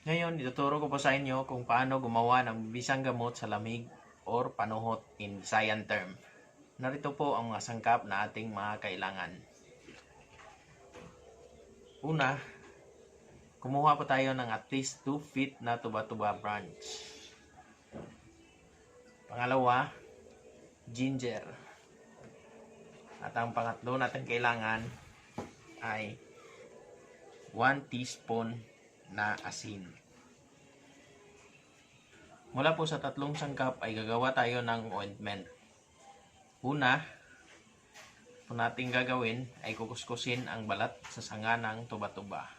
Ngayon, ituturo ko po sa inyo kung paano gumawa ng bisang gamot sa lamig or panuhot in Visayan term. Narito po ang mga sangkap na ating mga kailangan. Una, kumuha po tayo ng at least 2 feet na tuba-tuba branch. Pangalawa, ginger. At ang pangatlo natin kailangan ay 1 teaspoon na asin. Mula po sa tatlong sangkap ay gagawa tayo ng ointment. Una, po nating gagawin ay kukuskusin ang balat sa sanga ng tuba-tuba.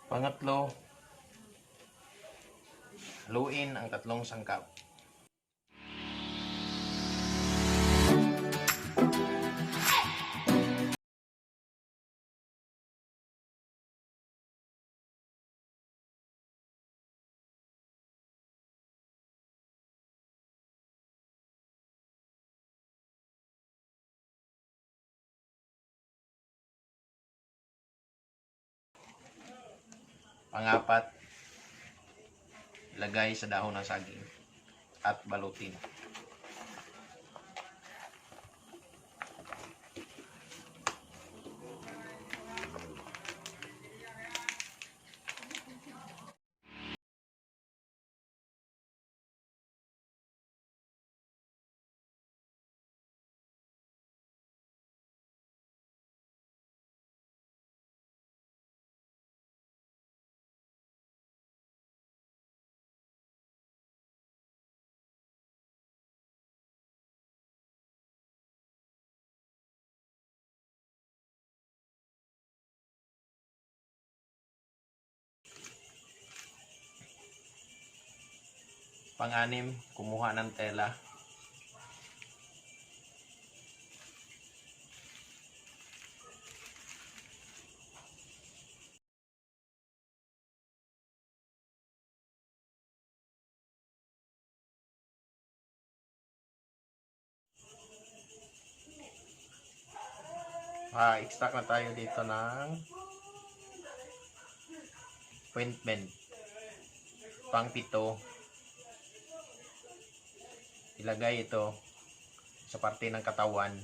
Pangatlo, haluin ang tatlong sangkap. Pangapat, ilagay sa dahon ng saging at balutin. Pang-anim, kumuha ng tela. Extract na tayo dito ng ointment. Pang-pito. Ilagay ito sa parte ng katawan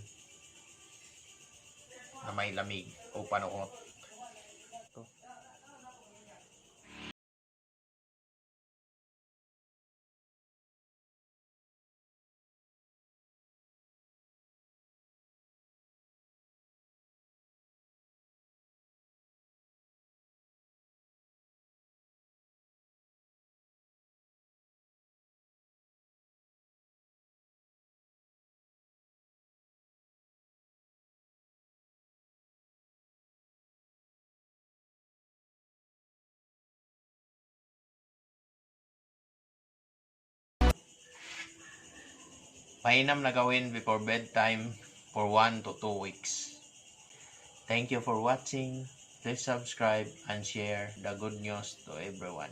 na may lamig o panuot. Mainam na gawin before bedtime for 1 to 2 weeks. Thank you for watching. Please subscribe and share the good news to everyone.